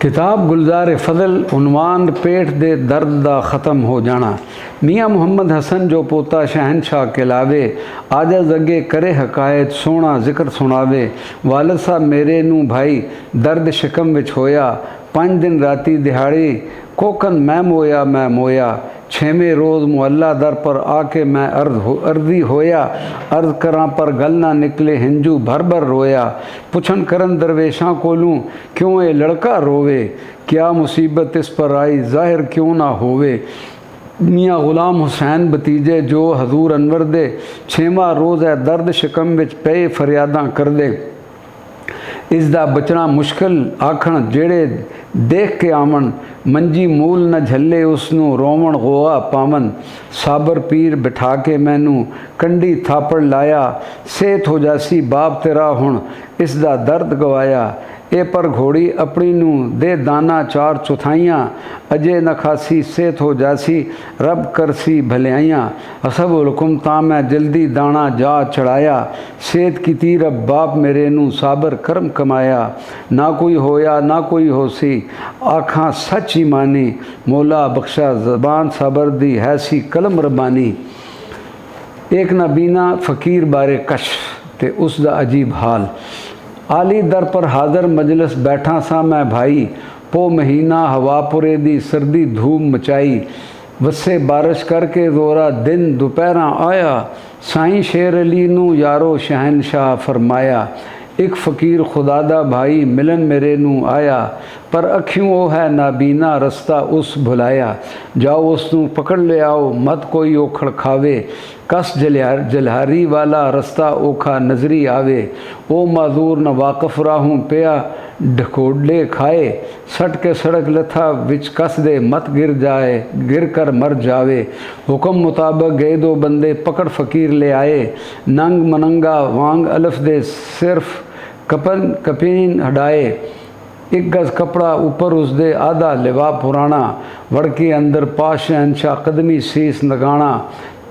किताब गुलजार फजल उनवान पेट दे दर्द दा ख़त्म हो जाना। मियाँ मुहम्मद हसन जो पोता शहनशाह कहलावे, आजज़ अगे करे हकायत सोना जिक्र सुनावे। वालद साहब मेरे नू भाई दर्द शिकम विच होया, 5 दिन राती दिहाड़ी कोकन मैं मोया। 6वें रोज़ मुअल्ला दर पर आके मैं अर्जी होया, अर्ज करा पर गल ना निकले हिंजू भर भर रोया। पुछन करन दरवेशां कोलूं क्यों ये लड़का रोवे, क्या मुसीबत इस पर आई ज़ाहिर क्यों ना होवे। मियाँ गुलाम हुसैन भतीजे जो हजूर अनवर दे 6वां रोज़ है दर्द शिकम विच पे फरियादां कर दे। इसदा बचना मुश्किल आखण जेड़े देख के आवन, मंजी मूल न झल्ले उसनू रोवण गोआ पावन। साबर पीर बिठा के मैनू कंडी थापड़ लाया, सेहत हो जासी बाप तेरा हुण इसदा दर्द गवाया। ए पर घोड़ी अपनी नू दे दाना 4 चौथाइयाँ, अजे न खासी सेहत हो जासी रब करसी भलियाइयाँ। हसब हुकुम ता मैं जल्दी दाना जा चढ़ाया, सेहत की तीर अब बाप मेरे नू साबर करम कमाया। ना कोई होया ना कोई होसी आखां सच ही मानी, मौला बख्शा ज़बान साबर दी हैसी कलम रबानी। एक नबीना फ़कीर बारे कश्फ ते उसदा अजीब हाल। आली दर पर हाज़र मजलिस बैठा सा मैं भाई, पो महीना हवापुरे दी सर्दी धूम मचाई। वसे बारिश करके जोरा दिन दोपहरा आया, साईं शेर अली नू यारो शहनशाह फरमाया। एक फ़कीर खुदादा भाई मिलन मेरे नू आया, पर अखियों वो है नाबीना रस्ता उस भुलाया। जाओ उसनू पकड़ ले आओ मत कोई ओखड़ खावे, कस जलहारी वाला रस्ता ओखा नजरी आवे। ओ माजूर न वाकफ राहूं पिया ढकोडले खाए, सट के सड़क लथा विच कस दे मत गिर कर मर जावे। हुक्म मुताबिक गए 2 बंदे पकड़ फ़कीर ले आए, नंग मनंगा वांग अलफ दे सिर्फ कपीन हटाए। 1 गज कपड़ा ऊपर उसदे आधा लिवा पुराना, वड़के अंदर पाश शहनशाह कदमी सीस नगाना।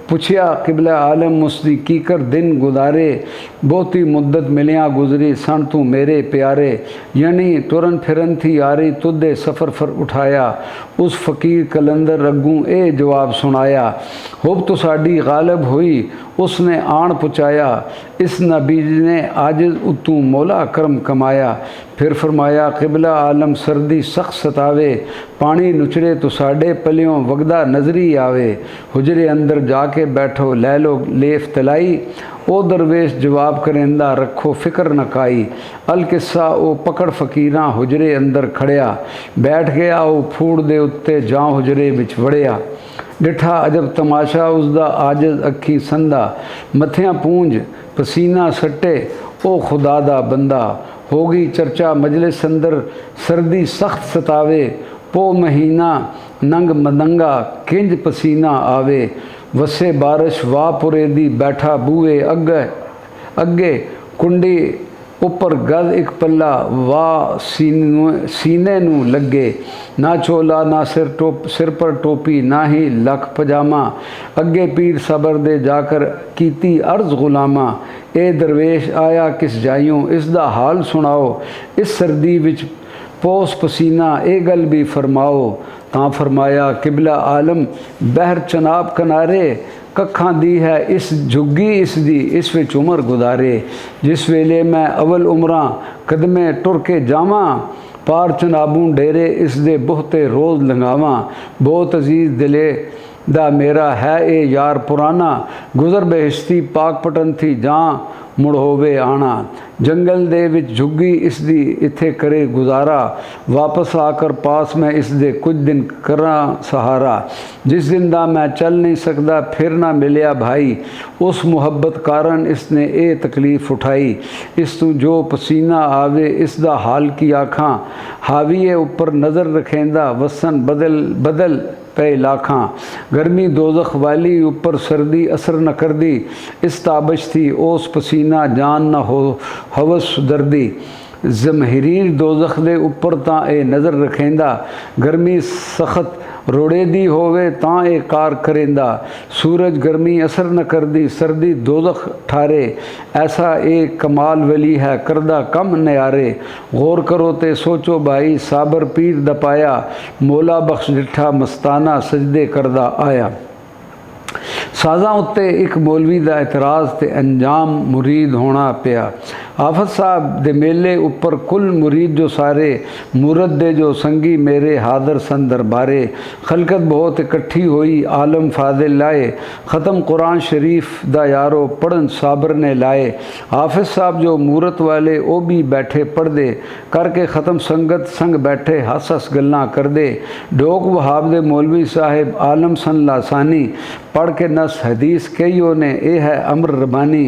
पुछया किबला आलम उसदी कीकर दिन गुजारे, बहुती मुद्दत मिलिया गुजरी सन तू मेरे प्यारे। यानी तुरन फिरन थी यारी तुदे सफ़र फर उठाया, उस फ़कीर कलंदर अगूं ए जवाब सुनाया। हुब तो साड़ी गालिब हुई उसने आन पुचाया, इस नबी ने आजिज़ उतू मौला करम कमाया। फिर फरमाया किबला आलम सर्दी सख्त सतावे, पानी नुचड़े तो साढ़े पलियों वगदा नजरी आवे। हुजरे अंदर जाके बैठो लै लो लेफ तलाई, ओ दरवेश जवाब करेंदा रखो फिक्र न काई। अल किस्सा ओ पकड़ फ़कीरां हुजरे अंदर खड़िया, बैठ गया ओ फूड़ दे उत्ते जां हुजरे विच वड़िया। डिठा अजब तमाशा उसदा आजिज़ अखी संदा, मथियां पूंज पसीना सट्टे ओ खुदा दा बंदा। होगी चर्चा मजलिस अंदर सर्दी सख्त सतावे, पो महीना नंग मदंगा किंज पसीना आवे। वसे बारिश वापुरे दी बैठा बूए अगे कुंडी उपर गद 1 पल्ला वाह सीने नू लगे। ना चोला ना सिर पर टोपी ना ही लख पजामा, अगे पीर सबर दे जाकर कीती अर्ज गुलामा। ए दरवेश आया किस जाइयों इसदा हाल सुनाओ, इस सर्दी विच पोस पसीना ए गल भी फरमाओ। तां फरमाया किबला आलम बहर चनाब कनारे, कखां दी है इस झुग्गी इसदी इस विच उमर गुजारे। जिस वेले मैं अवल उमरां कदमे टुर के जावां, पार चनाबूं डेरे इसदे बहुते रोज़ लंघावां। बहुत अजीज़ दिले दा मेरा है ए यार पुराना, गुज़र बेहिश्ती पाक पटन थी जां मुड़ होवे आना। जंगल दे विच झुग्गी इसदी इत्थे करे गुजारा, वापस आकर पास में इसदे कुछ दिन करा सहारा। जिस दिन दा मैं चल नहीं सकदा फिर ना मिलिया भाई, उस मुहब्बत कारण इसने ए तकलीफ़ उठाई। इस तू जो पसीना आवे इसदा हाल की आखां, हावीए ऊपर नज़र रखेंदा वसन बदल पे लाखां। गर्मी दोज़ख वाली ऊपर सर्दी असर न कर दी, इस ताबश थी ओस पसीना जान न हो हवस दर्दी। ਜ਼ਮਹੀਰੀਰ ਦੋਜ਼ਖ ਦੇ ਉੱਪਰ ਤਾਂ ਇਹ ਨਜ਼ਰ ਰੱਖੇਂਦਾ, ਗਰਮੀ ਸਖਤ ਰੋੜੇ ਦੀ ਹੋਵੇ ਤਾਂ ਇਹ ਕਾਰ ਕਰੇਂਦਾ, ਸੂਰਜ ਗਰਮੀ ਅਸਰ न करदी सर्दी दोज़ख ठारे, ऐसा एक कमाल वली है करदा कम नयारे, गौर करो ते सोचो भाई साबर पीर दपाया, मौला बख्श डिठा मस्ताना सजदे करदा आया। साज़ां उत्ते एक मौलवी दा इतराज़ ते अंजाम मुरीद होना पिया। आफत साहब दे मेले उपर कुल मुरीद जो सारे, मुरद दे जो संगी मेरे हादर सन दरबारे, खलकत बहुत इकट्ठी हुई आलम फादिल लाए, ख़त्म कुरान शरीफ दा यारो पढ़न साबर ने लाए। हाफिज साहब जो मूरत वाले वो भी बैठे पढ़ दे, करके ख़त्म संगत संग बैठे हस हस गल्लां कर दे। डोक वहाब दे मौलवी साहिब आलम सन लासानी, पढ़ के नस हदीस कईयों ने ए है अमर रबानी।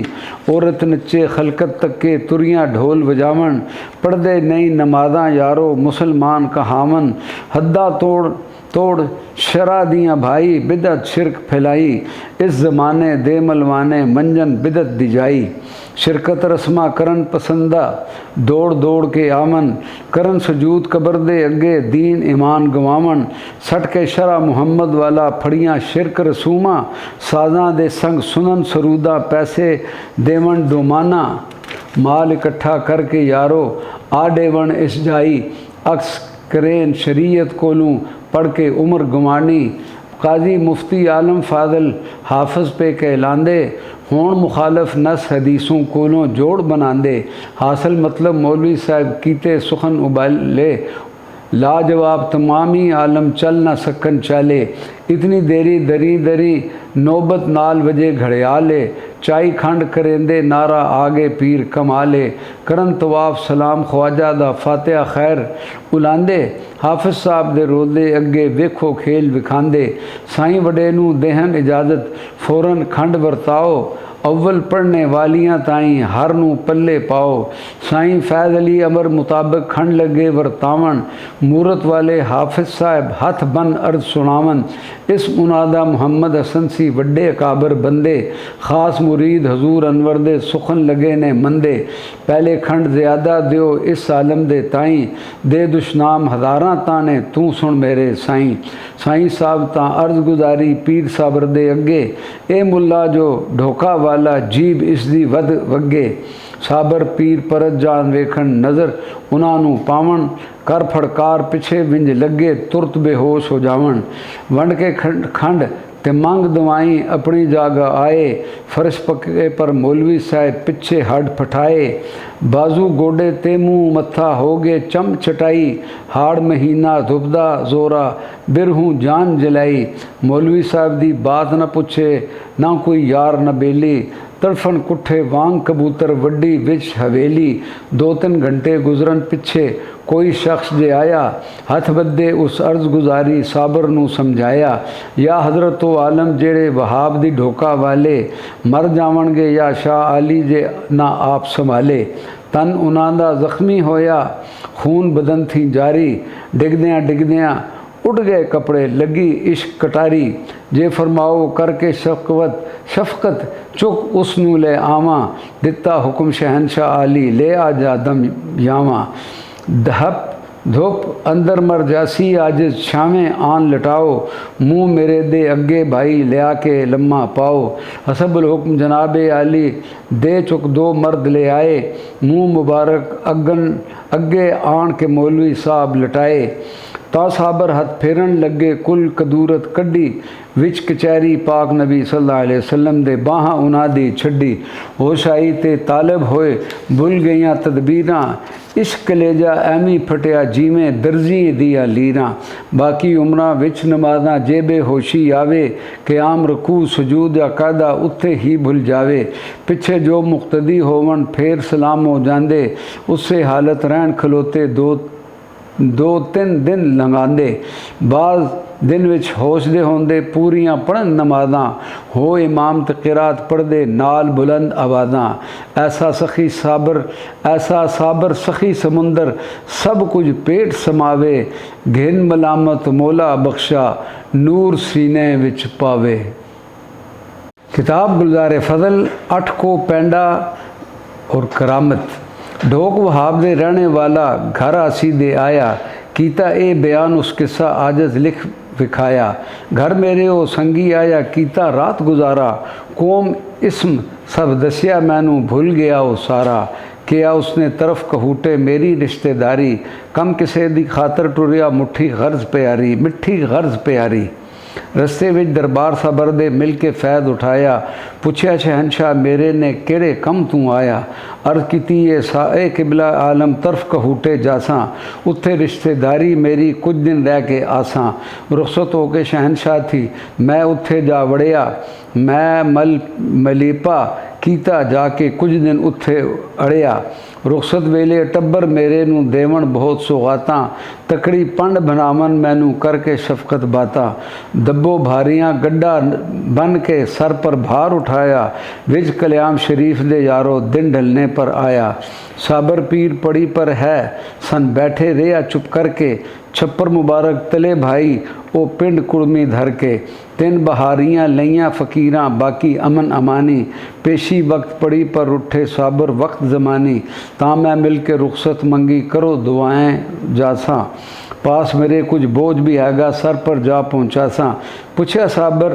औरत नच्चे खलकत तक के तुरियाँ ढोल बजावन, पढ़दे नई नमाज़ां यारो मुसलमान कहावन। हद्दा तोड़ तोड़ शरा दियाँ भाई बिदत शिरक फैलाई, इस ज़माने दे मलवाने मंजन बिदत दी जाई। शिरकत रस्मा करन पसंदा दौड़ दौड़ के आमन, करन सजूद कबर दे अगे दीन ईमान गवावन। सट के शरा मुहम्मद वाला फड़ियाँ शिरक रसूमा, साज़ां दे संग सुनन सरूदा पैसे देवन दोमाना। माल इकट्ठा करके यारो आ देवन इस जाई, अक्स करेन शरीयत कोलूं पढ़ के उम्र गंवानी। काजी मुफ्ती आलम फादल हाफिज पे कहलांदे, होण मुखालफ नस हदीसों कोलों जोड़ बनांदे। हासिल मतलब मौलवी साहब कीते सुखन उबाले, लाजवाब तमामी आलम चल न सकन चाले। इतनी देरी दरी दरी नौबत नाल वजे घड़ियाले, चाई खंड करेंदे नारा आगे पीर कमाले। करन तवाफ सलाम ख्वाजा दा फातिहा खैर उलांदे, हाफिज साहब दे रोदे अगे वेखो खेल विखांदे। साईं वडे नूं देहन इजाज़त फौरन खंड वरताओ, अव्वल पढ़ने वालियाँ ताईं हर नूं पल्ले पाओ। साईं फैज़ अली अमर मुताबिक खंड लगे वरतावन, मूरत वाले हाफिज साहब हथ बन अर्ज सुनावन। इस मुनादा मुहम्मद हसन सी वड्डे अकाबर बंदे, खास मुरीद हजूर अनवर दे सुखन लगे ने मंदे। पहले खंड ज़्यादा दियो इस आलम दे ताईं, दे दुशनाम हज़ारां ताने तू सुन मेरे साईं। साईं साहब तां अर्ज गुजारी पीर साबर दे अगे, ए मुल्ला जो ढोका वाला जीब इसदी वध वगे। साबर पीर परत जान वेखन नज़र उन्हां नूं पावन, कर फड़कार पिछे विंज लगे तुरत बेहोश हो जावन। वंड के खंड ते मंग दवाई अपनी जागा आए, फर्श पक्के पर मौलवी साहब पिछे हड फटाए। बाजू गोडे ते मुँह मत्था हो गए चम चटाई, हाड़ महीना धुबदा जोरा बिरहूँ जान जलाई। मौलवी साहब दी बात न पुछे ना कोई यार न बेली, तड़फन कुठे वांग कबूतर वड्डी विच हवेली। 2-3 घंटे गुजरन पिछे कोई शख्स जे आया, हथ बदे उस अर्ज गुजारी साबर नूं समझाया। या हज़रत तो आलम जेड़े वहाब दी ढोका वाले, मर जावणगे या शाह आली जे ना आप संभाले। तन उन्हां दा जख्मी होया खून बदन थी जारी, डिगदियां डिगदियां उड़ गए कपड़े लगी इश्क कटारी। जे फरमाओ करके शफकत चुक उसनू ले आवा, दिता हुक्म शहनशाह आली ले आ जा दम यावा। धप धुप अंदर मर जासी आज छावें आन लटाओ, मुँह मेरे दे अगे भाई लिया के लम्मा पाओ। हसबुल हुक्म जनाबे आली दे चुक 2 मर्द ले आए, मुँह मुबारक अगे आन के मौलवी साहब लटाए। ता साबर हथ फेरन लगे कुल कदूरत कड्डी, विच कचहरी पाक नबी सल्लल्लाहु अलैहि वसल्लम दे बाहां उन्हां दी छड्डी। होश आई ते तालब होए भुल गईयां तदबीरां, इश्क कलेजा ऐमी फटिया जिवें दर्जी दियां लीरां। बाकी उमरां विच नमाज़ां जेबे होशी आवे, क़याम रकू सुजूद या कायदा उत्थे ही भुल जावे। पिछे जो मुक्तदी होवन फेर सलाम हो जांदे, उससे हालत रहन खलोते 2-3 दिन लंघांदे। बाज़ दिन विच होश दे होंदे पूरियां पढ़न नमाज़ां, हो इमाम ते क़िरात पढ़दे नाल बुलंद आवाज़ां। ऐसा साबर सखी समुंदर सब कुछ पेट समावे, घिन मलामत मौला बख्शा नूर सीने विच पावे। किताब गुलज़ार फ़ज़ल 8 को पेंडा और करामत। ढोक वहाब दे रहने वाला घर आसी दे आया, कीता ए बयान उस किस्सा आजज लिख विखाया। घर मेरे ओ संगी आया, कीता रात गुजारा, कौम इसम सब दसिया मैनू भुल गया ओ सारा। किया उसने तरफ कहूटे मेरी रिश्तेदारी, कम किसे दी खातर टुरिया मुट्ठी गर्ज प्यारी, मिट्ठी गर्ज प्यारी। रस्ते विच दरबार साबर दे मिल के फैद उठाया, पुछया शहनशाह मेरे ने केड़े कम तू आया। अर्ज कीती ए किबला आलम तरफ कहूटे जासा, उत्थे रिश्तेदारी मेरी कुछ दिन रह के आसा। रुखसत हो के शहनशाह थी मैं उत्थे जा वड़िया, मैं मलीपा कीता जाके कुछ दिन उत्थे अड़िया। रुखसत वेले टब्बर मेरे नू देवन बहुत सौगातां, तकड़ी पंड बनावन मैनू करके शफकत बाता। दब्बो भारियां गड्ढा बन के सर पर भार उठाया, विज कल्याम शरीफ दे यारो दिन ढलने पर आया। साबर पीर पड़ी पर है सन बैठे रेया चुप करके, छप्पर मुबारक तले भाई ओ पिंड कुड़मी धर के। तिन बहारियां लइयां फ़कीरां बाकी अमन अमानी, पेशी वक्त पड़ी पर उठे साबर वक्त ज़मानी। तां मैं मिल के रुखसत मंगी करो दुआएं जासा, पास मेरे कुछ बोझ भी हैगा सर पर जा पहुँचा सा। पुछया साबर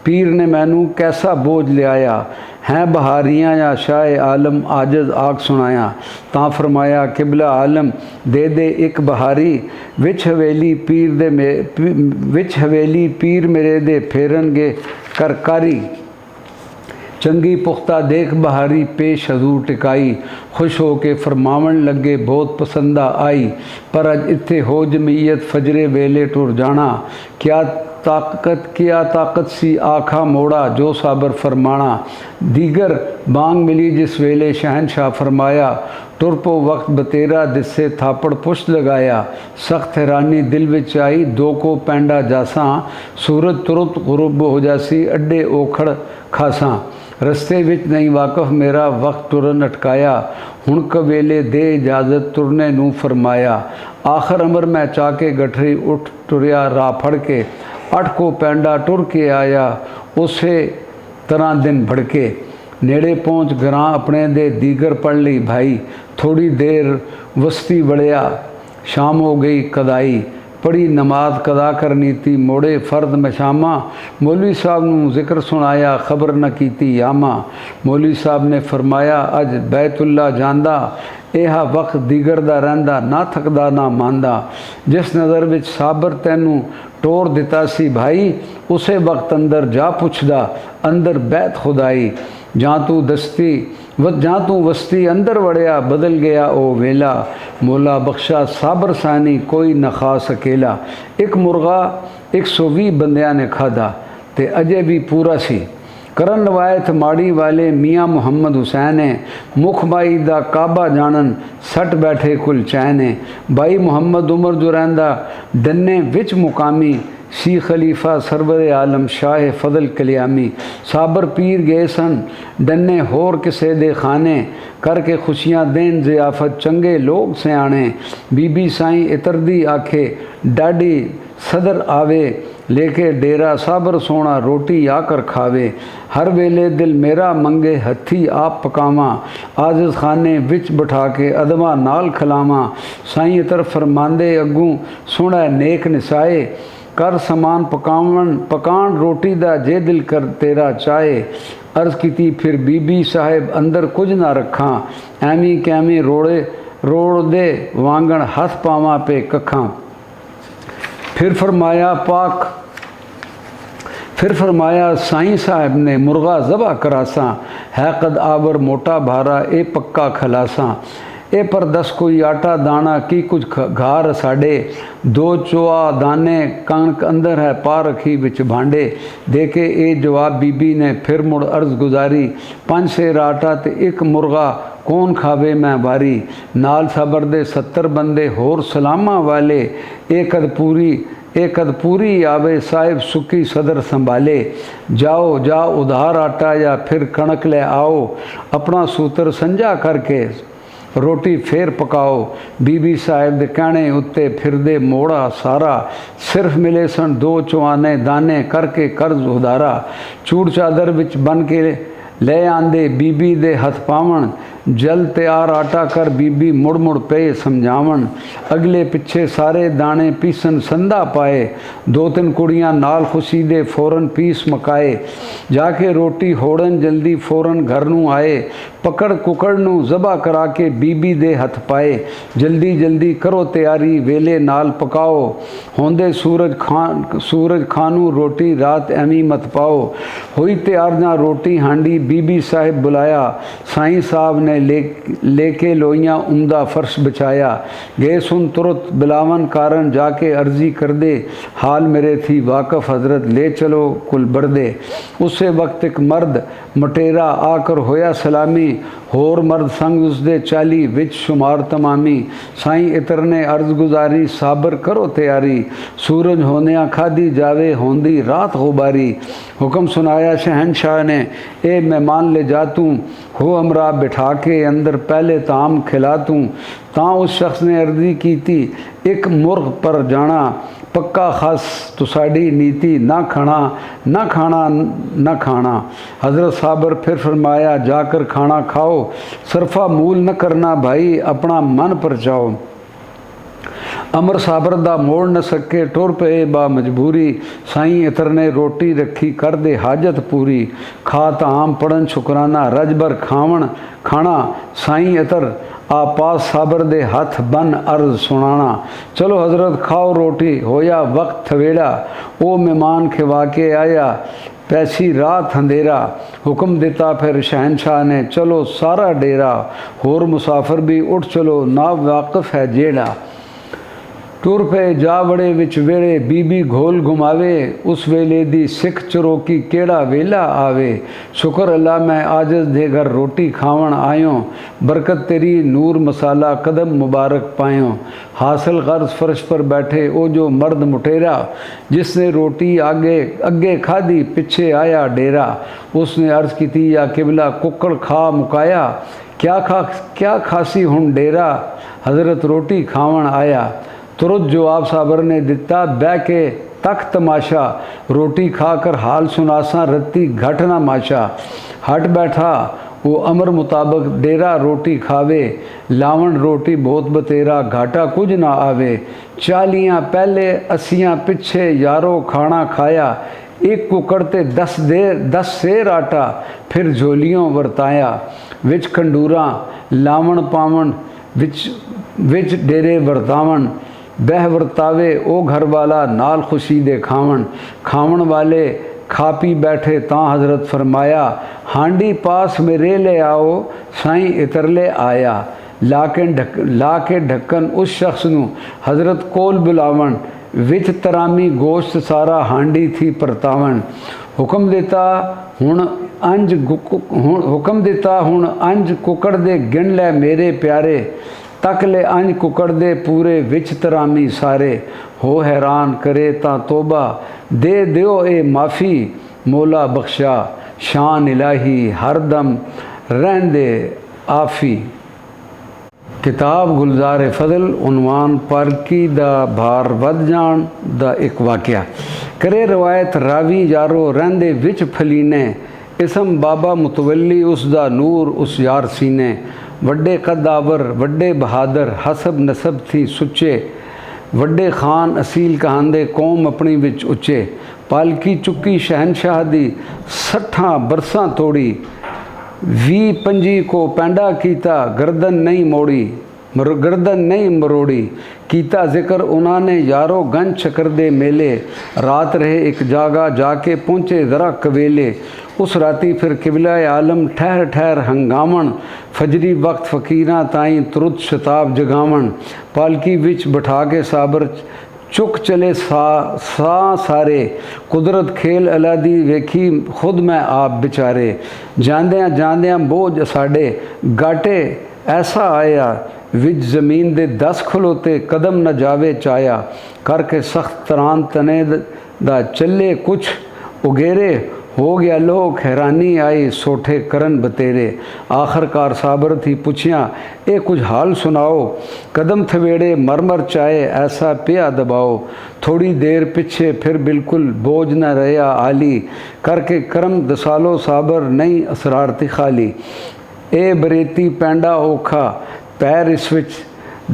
पीर ने मैनू कैसा बोझ ले आया, हैं बहारियां या शाह आलम आजज आग सुनाया। तां फरमाया किबला आलम दे दे एक बहारी, विच हवेली पीर मेरे दे फेरनगे करकारी। चंगी पुख्ता देख बहारी पेश हजूर टिकाई, खुश हो के फरमावन लगे बहुत पसंदा आई। पर अज इत्थे हो जमीयत फजरे वेले टुर जाना, क्या ताकत सी आखा मोड़ा जो साबर फरमाना। दीगर बांग मिली जिस वेले शहनशाह फरमाया, टुरपो वक्त बतेरा दिसे थापड़ पुष्ट लगाया। सख्त हैरानी दिल विच आई दो को पैंडा जासा, सूरज तुरंत गुरुब हो जासी अड्डे ओखड़ खासा। रस्ते विच नहीं वाकफ मेरा वक्त तुरन अटकाया, हुण कवेले दे इजाज़त तुरने नू फरमाया। आखिर अमर मैं चाके गठरी उठ टुरिया राह फड़ के, अठ को पैंडा टुर के आया उसे तरह दिन भड़के। नेड़े पहुँच घरां अपने दे दीगर पढ़ ली भाई, थोड़ी देर वस्ती वड़िया शाम हो गई कदाई। पढ़ी नमाज कदा करनी थी मोड़े फ़र्द मशामा, मौलवी साहब नू जिक्र सुनाया खबर न कीती यामा। मौलवी साहब ने फरमाया अज बैतुल्ला जांदा, यह वक्त दीगर दा रहिंदा ना थकदा ना मांदा। जिस नज़र विच साबर तैनू टोर दिता सी भाई, उसे वक्त अंदर जा पुछदा अंदर बैत खुदाई। जहाँ तू वस्ती अंदर वड़िया बदल गया ओ वेला, मौला बख्शा साबर सानी कोई न खास अकेला। एक मुर्गा 120 बंदियां ने खाधा ते अजे भी पूरा सी। करन रवायत माड़ी वाले मियाँ मुहम्मद हुसैन है, मुख बाई दा काबा जानन सट बैठे कुल चैन। बाई मुहम्मद उमर जो रहिंदा डन्ने विच मुकामी, सी खलीफा सरवर आलम शाह फजल कलियामी। साबर पीर गए सन डन्ने होर किसे दे खाने, करके खुशियाँ देन ज़ियाफत चंगे लोग सियाणे। बीबी साईं इतरदी आखे डाडी सदर आवे, लेके डेरा साबर सोना रोटी आकर खावे। हर वेले दिल मेरा मंगे हथी आप पकावा, आजिज़ खाने विच बिठा के अदमा नाल खलावा। साईं इतर फरमांदे अगू सोना नेक निसाए, कर समान पकान रोटी दा जे दिल कर तेरा चाहे। अर्ज़ कीती फिर बीबी साहिब अंदर कुछ ना रखा, एवी कैवी रोड़ दे वांगण हथ पावा पे कखा। फिर फरमाया साईं साहब ने मुर्गा ज़बा करासा, है कद आवर मोटा भारा ए पक्का खलासा। ए पर 10 कोई आटा दाना की कुछ घार साढ़े, 2 चोआ दाने कणक अंदर है पा रखी विच भांडे। देखे ए जवाब बीबी ने फिर मुड़ अर्ज़ गुजारी, 5 सेर आटा ते 1 मुर्गा कौन खावे मैं वारी। नाल सबर दे 70 बंदे होर सलामा वाले, एक कद पूरी आवे साहिब सुखी सदर संभाले। जाओ उधार आटा या फिर कणक ले आओ, अपना सूत्र संजा करके रोटी फेर पकाओ। बीबी साहिब दे कहने उत्ते फिरदे मोड़ा सारा, सिर्फ मिले सन 2 चुआने दाने करके कर्ज उधारा। चूड़ चादर विच बन के ले आंदे बीबी दे हथ पावन, जल तैयार आटा कर बीबी मुड़ मुड़ पे समझावन, अगले पिछे सारे दाने पीसन संधा पाए, दो तीन कुड़ियाँ नाल खुशी दे फौरन पीस मकाए, जाके रोटी होड़न जल्दी फौरन घर नू आए, पकड़ कुकड़ नू जबा करा के बीबी दे हथ पाए, जल्दी जल्दी करो तैयारी वेले नाल पकाओ, होंदे सूरज खानू रोटी रात एवी मत पाओ। हुई तैयार ना रोटी हांडी बीबी साहिब बुलाया, साईं साहब ने लेके लोइयाँ उमदा फर्श बिछाया, गए सुन तुरत बिलावन कारण जाके अर्जी कर दे, हाल मेरे थी वाकफ हजरत ले चलो कुल बरदे। उसे वक्त एक मर्द मटेरा आकर होया सलामी, होर मर्द संग उसदे चाली विच शुमार तमामी, साईं इतर ने अर्ज गुजारी साबर करो तैयारी, सूरज होने खादी जावे होंदी रात गुबारी। हुक्म सुनाया शहनशाह ने ए मेहमान ले जा तूँ, हो हमरा बिठा के अंदर पहले ताम खिला तूँ। तां उस शख्स ने अर्जी की थी एक मुर्ग पर जाना, पक्का खास तो साड़ी नीति ना खाना ना खाना ना खाना। हज़रत साबर फिर फरमाया जाकर खाना खाओ, सरफा मूल न करना भाई अपना मन परचाओ। अमर साबर दा मोड़ न सके टुर पे बा मजबूरी, साईं इतर ने रोटी रखी कर दे हाजत पूरी, खा ताम पढ़न शुकराना रज भर खावन खाना, साईं इतर आ पास साबर दे हथ बन अर्ज सुनाना। चलो हजरत खाओ रोटी होया वक्त थवेड़ा, ओ मेहमान खिवा के आया पैसी रात अंधेरा। हुक्म देता फिर शहनशाह ने चलो सारा डेरा, होर मुसाफिर भी उठ चलो ना वाकिफ है जेड़ा। टुर पे जा बड़े विच वेड़े बीबी घोल घुमावे, उस वेले दी सिख चरोकी केड़ा वेला आवे। शुक्र अल्लाह मैं आजज दे घर रोटी खावन आयो, बरकत तेरी नूर मसाला कदम मुबारक पायो। हासिल गर्ज फर्श पर बैठे ओ जो मर्द मुटेरा, जिसने रोटी आगे अगे खादी पिछे आया डेरा। उसने अर्ज की थी या किबला कुकड़ खा मुकाया, क्या खासी हुन डेरा, हजरत रोटी खावन आया। तुरंत जवाब साबर ने दिता बह के तक तमाशा, रोटी खाकर हाल सुनासा रत्ती घट ना माशा। हट बैठा वो अमर मुताबिक डेरा रोटी खावे, लावण रोटी बहुत बतेरा घाटा कुछ ना आवे। चालियाँ पहले अस्सियाँ पिछे यारो खाना खाया, एक कुकड़ ते 10 सेर आटा फिर झोलियों वरताया। विच खंडूरा लावण पावण विच डेरे वरतावण, बह वरतावे ओ घर वाला नाल खुशी दे खावण। खावण वाले खा पी बैठे तां हजरत फरमाया, हांडी पास मेरे ले आओ साईं इतर ले आया। ला के ढक्कन उस शख्स नू हजरत कोल बुलावण, विच तरामी गोश्त सारा हांडी थी परतावण। हुक्म देता हुण अंज कुकड़ दे गिन लै मेरे प्यारे, तक ले अंज कुकड़ दे पूरे विच तरामी सारे। हो हैरान करे ता तोबा दे दियो ए माफ़ी, मौला बख्शा शान इलाही हरदम रहंदे आफ़ी। किताब गुलजार फजल, उनवान पालकी दा भार वध जान दा एक वाक़या। करे रवायत रावी यारो रहंदे विच फलीने, इसम बाबा मुतवली उसदा नूर उस यार सीने। वड्डे कदावर वड्डे बहादुर हसब नसब थी सुच्चे, वड्डे खान असील कहांदे कौम अपनी विच उच्चे। पालकी चुकी शहनशाह दी 60 बरसां तोड़ी, 20-25 को पैंडा कीता गर्दन नहीं मरोड़ी। कीता जिक्र उन्होंने यारो गंज चक्कर दे मेले, रात रहे एक जागा जाके पहुँचे ज़रा कवेले। उस राती फिर किबला आलम ठहर ठहर हंगावन, फजरी वक्त फ़कीरां ताईं तुरत शताब जगावन। पालकी विच बिठा के साबर चुक चले सारे, कुदरत खेल अलादी वेखी खुद मैं आप बेचारे। जांदियां बोझ साडे गाटे ऐसा आया, विच ज़मीन दे 10 खलोते कदम न जावे चाया। करके सख्त तरान तने दा चले कुछ उगेरे, हो गया लोग हैरानी आई सोठे करन बतेरे। आखिरकार साबर थी पुछिया ए कुछ हाल सुनाओ, कदम थवेड़े मरमर चाहे ऐसा पिया दबाओ। थोड़ी देर पीछे फिर बिल्कुल बोझ न रहा आली, करके करम दसालो साबर नहीं असरारती खाली। ਇਹ ਬਰੇਤੀ ਪੈਂਡਾ ਔਖਾ ਪੈਰ ਇਸ ਵਿੱਚ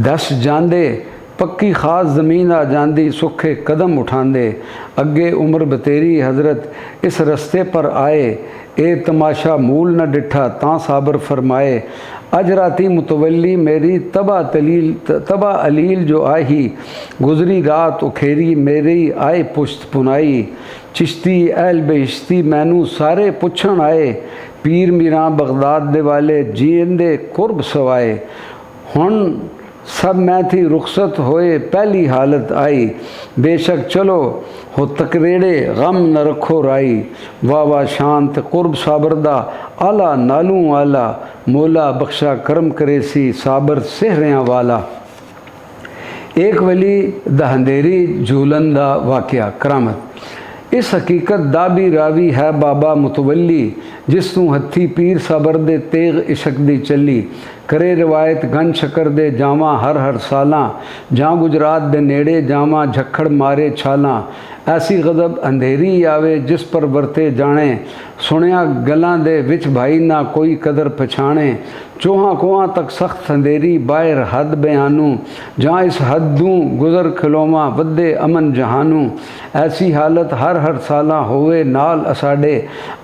ਦਸ ਜਾਂਦੇ, ਪੱਕੀ ਖਾਸ ਜ਼ਮੀਨ ਆ ਜਾਂਦੀ ਸੁੱਖੇ ਕਦਮ ਉਠਾਉਂਦੇ। ਅੱਗੇ ਉਮਰ ਬਤੇਰੀ ਹਜ਼ਰਤ ਇਸ ਰਸਤੇ ਪਰ ਆਏ, ਇਹ ਤਮਾਸ਼ਾ ਮੂਲ न डिठा ਤਾਂ ਸਾਬਰ फरमाए। अज राती मुतवली मेरी तबा अलील जो आई, गुजरी रात उखेरी मेरी आए पुश्त पुनाई। चिश्ती अहल बेहिश्ती मैनू सारे पुछण आए, पीर मीरां बगदाद दे वाले जींदे कुर्ब सवाए। हुण सब मैं थी रुखसत होए पहली हालत आई, बेशक चलो हो तकरेड़े गम न रखो राई। वाह वाह शांत कुर्ब साबर दा आला नालू आला, मौला बख्शा करम करे सी साबर सेहरियां वाला। एक वली दा अंधेरी झूलन दा वाक़या करामत। इस हकीकत दा भी रावी है बाबा मुतवली, जिस तू हथी पीर साबर दे तेग इशक दी चली। करे रिवायत गन शकर दे जावा हर हर सालां, जां गुजरात दे नेड़े जावा झक्खड़ मारे छालां। ऐसी गज़ब अंधेरी आवे जिस पर वरते जाने, सुनिया गलां दे विच भाई ना कोई कदर पछाणे। चौहां कोहां तक सख्त अंधेरी बाहर हद बयानू, जहाँ इस हदों गुजर खलोवा वद्दे अमन जहानू। ऐसी हालत हर हर साला होवे नाल असाडे,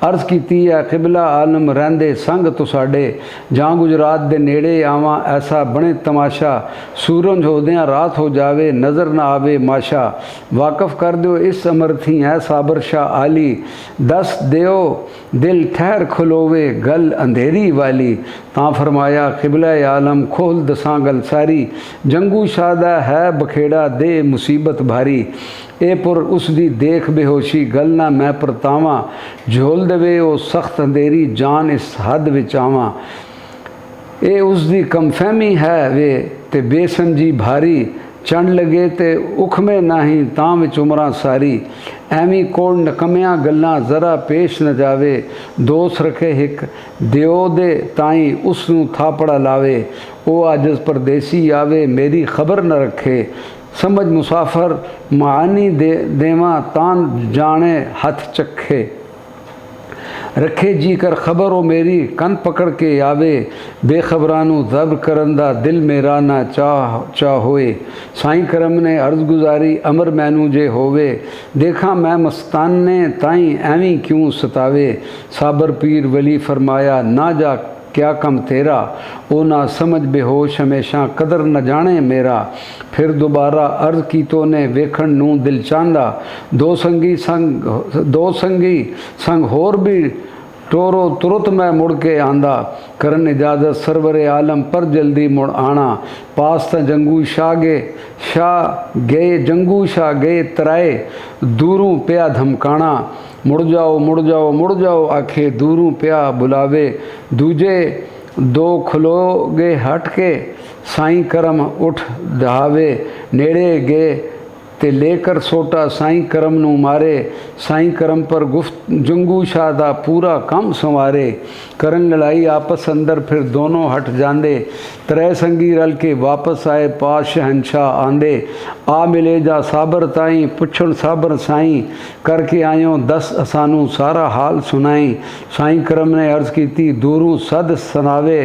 अर्ज़ कीती है किबला आलम रहंदे संग तुसाडे। जहाँ गुजरात दे नेड़े आवां ऐसा बने तमाशा, सूरज होदियां रात हो जावे नज़र ना आवे माशा। वाकफ कर दो इस अमरथी है साबर शाह आली, दस देओ दिल ठहर खलोवे गल अंधेरी वाली। तां फरमाया किबला आलम खोल दसां गल सारी, जंगू शादा है बखेड़ा दे मुसीबत भारी। ए पुर उस दी देख बेहोशी गल ना मैं परतावां, झोल देवे ओ सख्त अंधेरी जान इस हद विच आवां। ए उस दी कमफहमी है वे ते बेसमझी भारी, चढ़ लगे ते उखमे नाही तां विच उमरां सारी। एवी कोल नकमियां गल्लां जरा पेश न जावे, दोस्त रखे हिक दिओ दे ताई उसनू थापड़ा लावे। ओ आजज परदेसी आवे मेरी खबर न रखे, समझ मुसाफर मानी देवा तान जाने हथ चखे। रखे जी कर खबर हो मेरी कन पकड़ के आवे, बेखबरानू जब्र करंदा दिल मेरा ना चाह होए। साईं करम ने अर्ज गुजारी अमर मैनू जे होवे, देखा मैं मस्ताने ताई एवं क्यों सतावे। साबर पीर वली फरमाया ना जा क्या कम तेरा, ओ ना समझ बेहोश हमेशा कदर न जाने मेरा। फिर दोबारा अर्ज की तो ने वेखण नू दिल चांदा, दो संगी संग होर भी टोरो तुरत मैं मुड़ के आंदा। करन इजाजत सरवरे आलम पर जल्दी मुड़ आना, पास त जंगू शाह गए तराए, दूरों पिया धमकाना। मुड़ जाओ मुड़ जाओ मुड़ जाओ आखे दूरों पिया बुलावे, दूजे दो खलोगे हट के साईं करम उठ दहावे। नेड़े गए ते लेकर सोटा साईं करम नू मारे, साईं करम पर गुफ्त जंगू शाह दा पूरा काम संवारे। करन लड़ाई आपस अंदर फिर दोनों हट जांदे, त्रै संगी रल के वापस आए पास शहनशाह आंदे। आ मिले जा साबर ताई पुछण साबर साईं, करके आयो दस असानू सारा हाल सुनाई। साईं करम ने अर्ज़ की दूरों सद सुनावे,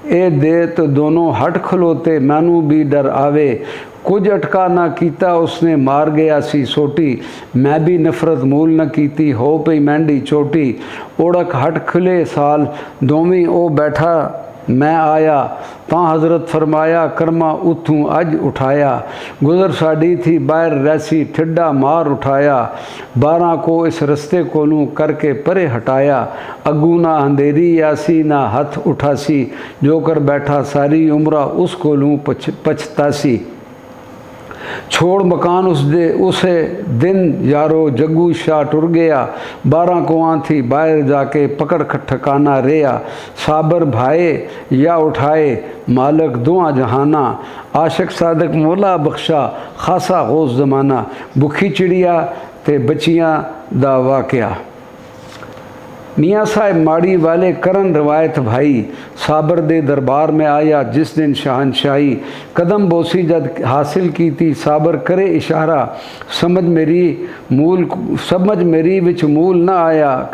ए दे तो दोनों हट खलोते मैनू भी डर आवे। कुछ अटका ना कीता उसने मार गया सी सोटी, मैं भी नफरत मूल न कीती हो पई मैंडी चोटी। ओढ़क हट खुले साल दोवीं ओ बैठा मैं आया, तां हज़रत फरमाया कर्मा उथूं अज उठाया। गुजर साड़ी थी बाहर रैसी ठिड्डा मार उठाया, 12 को इस रस्ते कोलूं करके परे हटाया। अगू ना अंधेरी आसी ना हथ उठासी, जो कर बैठा सारी उम्रा उस कोलूं पछतासी। छोड़ मकान उसे दिन यारो जग्गू शाह टुर गया, 12 कोआं थी बाहर जाके पकड़ ठिकाना रेया। साबर भाए या उठाए मालक दुआ जहाना, आशिक सादक मौला बख्शा खासा गौस जमाना। भुखी चिड़िया ते बचियां दा वाक़या। मियाँ साहब माड़ी वाले करन रवायत भाई, साबर दे दरबार में आया जिस दिन शहनशाही, कदम बोसी जद हासिल की थी साबर करे इशारा, समझ मेरी विच मूल ना आया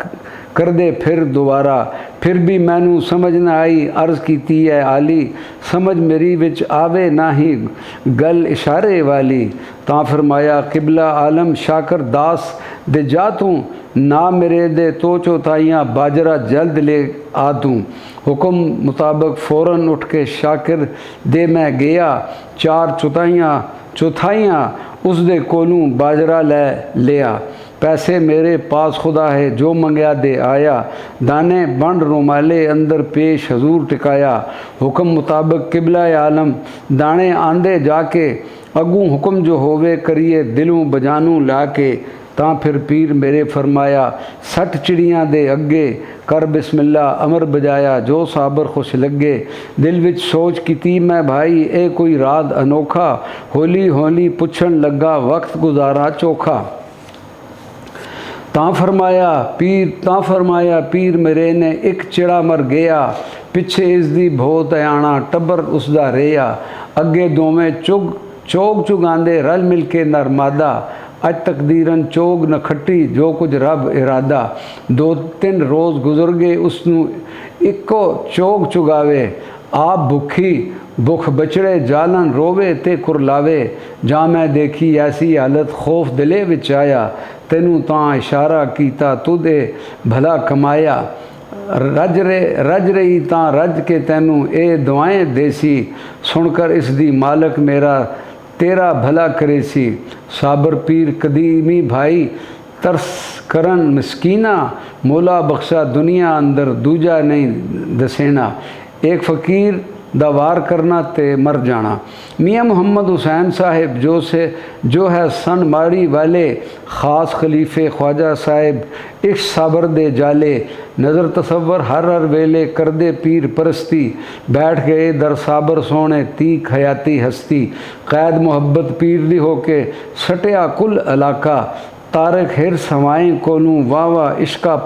कर दे फिर दोबारा, फिर भी मैनू समझ न आई अर्ज़ कीती है आली, समझ मेरी विच आवे ना ही गल इशारे वाली। तां फरमाया किबला आलम शाकर दास दे जा तू, ना मेरे दे तो चौथाइयाँ बाजरा जल्द ले आ तू। हुक्म मुताबिक फ़ौरन उठ के शाकिर दे मैं गया, 4 चौथाइयाँ उस दे कोलूं बाजरा ले लिया। पैसे मेरे पास खुदा है जो मंगया दे आया, दाने बंड रुमाले अंदर पेश हजूर टिकाया। हुक्म मुताबिक किबला आलम दाने आंदे जाके, अगू हुक्म जो होवे करिए दिलों बजानू लाके। तां फिर पीर मेरे फरमाया 60 चिड़ियाँ दे अगे, कर बिस्मिल्ला अमर बजाया जो साबर खुश लगे। दिल विच सोच कीती मैं भाई ए कोई रात अनोखा, होली होली पुछन लगा वक्त गुजारा चोखा। तां फरमाया पीर मेरे ने एक चिड़ा मर गया, पिछे इसदी भोत आना टब्बर उसदा रेया। अगे दोवें चोग चुगांदे रल मिल के नरमादा, अज तकदीरन चोग न खट्टी जो कुछ रब इरादा। 2-3 रोज़ गुजर गए उसनू इको चोग चुगावे, आप भुख बचड़े जालन रोवे ते कुरलावे। जा मैं देखी ऐसी हालत खौफ दिले विच आया, तेनू तां इशारा कीता तुदे भला कमाया। रज रही तां रज के तैनू ए दुआएं देसी, सुनकर इसदी मालक मेरा तेरा भला करे सी। साबर पीर कदीमी भाई तरस करन मस्कीना, मौला बख्शा दुनिया अंदर दूजा नहीं दसेना। एक फ़कीर दा वार करना ते मर जाना। मियाँ मोहम्मद हुसैन साहिब जो है सन माड़ी वाले, ख़ास खलीफे ख्वाजा साहिब इश्क साबर दे जाले। नज़र तसव्वर हर वेले कर दे पीर परस्ती, बैठ गए दर साबर सोने तीक हयाती हस्ती। कैद मोहब्बत पीर दी होके सटिया कुल इलाका, तारक हिर सवाएं कोलू वाह वाह इश्का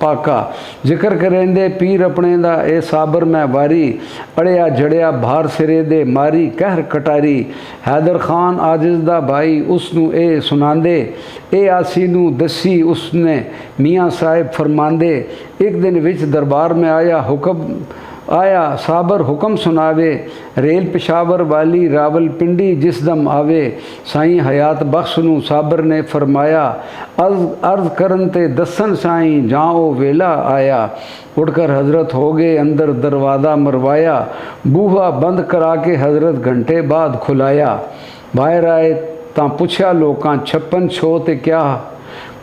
पाका। जिक्र करेंदे पीर अपने दा ए साबर मैं वारी, अड़िया जड़िया भार सिरे दे मारी कहर कटारी। हैदर खान आजिज़ दा भाई उसनू ए सुनांदे, ए आसी नू दसी उसने मियाँ साहिब फरमांदे। एक दिन विच दरबार में आया साबर हुक्म सुनावे, रेल पेशावर वाली रावलपिंडी जिस दम आवे। साईं हयात बख्श नू साबर ने फरमाया, अर्ज़ करन ते दसन साईं जाओ वेला आया। उठकर हजरत हो गए अंदर दरवाज़ा मरवाया, बूहा बंद करा के हजरत घंटे बाद खुलाया। बाहर आए तां पुछया लोकां 56 छो ते क्या,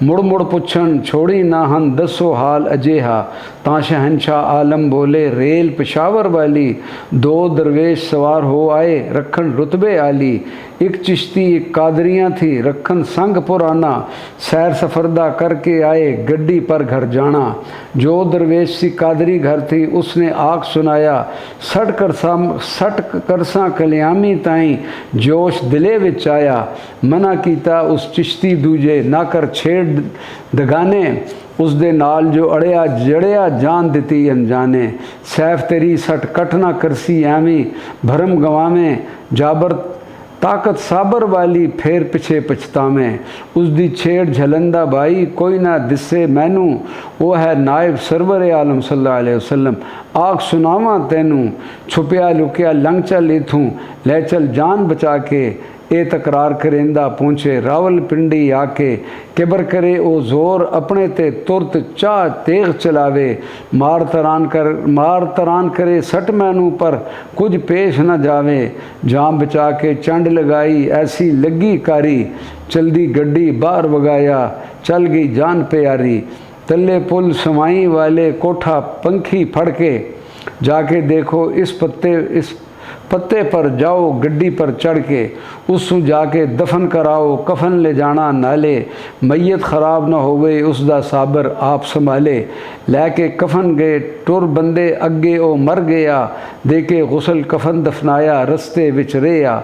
मुड़ पुछन छोड़ी ना हन दसो हाल अजेहा। तां शहनशाह आलम बोले रेल पेशावर वाली, 2 दरवेश सवार हो आए रखन रुतबे आली। एक चिश्ती एक कादरियाँ थी रखन संग पुराना, सैर सफरदा करके आए गड्डी पर घर जाना। जो दरवेश सी कादरी घर थी उसने आग सुनाया, सट करसा कल्यामी ताई जोश दिले विच आया। मना कीता उस चिश्ती दूजे ना कर छेड़ दगाने, उस दे नाल जो अड़िया जड़िया जान दिती अनजाने। सैफ तेरी सट कट ना करसी एवं भरम गवावें, जाबर ताकत साबर वाली फेर पिछे पछतावें। उसदी छेड़ झलंदा भाई कोई ना दिसे मैनू, वो है नायब सरवर आलम सल्लल्लाहु अलैहि वसल्लम। आग सुनावा तैनू छुपया लुकिया लंघ चल इथूं, ले चल जान बचा के। ए तकरार करेंदा पहुँचे रावलपिंडी आके, किबर करे ओ जोर अपने ते तुरत चाह तेग चलावे। मार तरान करे सट मैनू पर कुछ पेश न जावे। जाम बचा के चंड लगाई ऐसी लगी कारी, चलदी गड्डी बाहर वगाया चल गई जान प्यारी। तले पुल समाई वाले कोठा पंखी फड़के, जाके देखो इस पत्ते पर जाओ गड्डी पर चढ़ के। उसू जाके दफन कराओ कफन ले जाना नाले, मैयत ख़राब न होवे उसदा साबर आप संभाले। लैके कफन गए टुर बंदे अगे ओ मर गया, देके गुसल कफन दफनाया रस्ते विच रेया।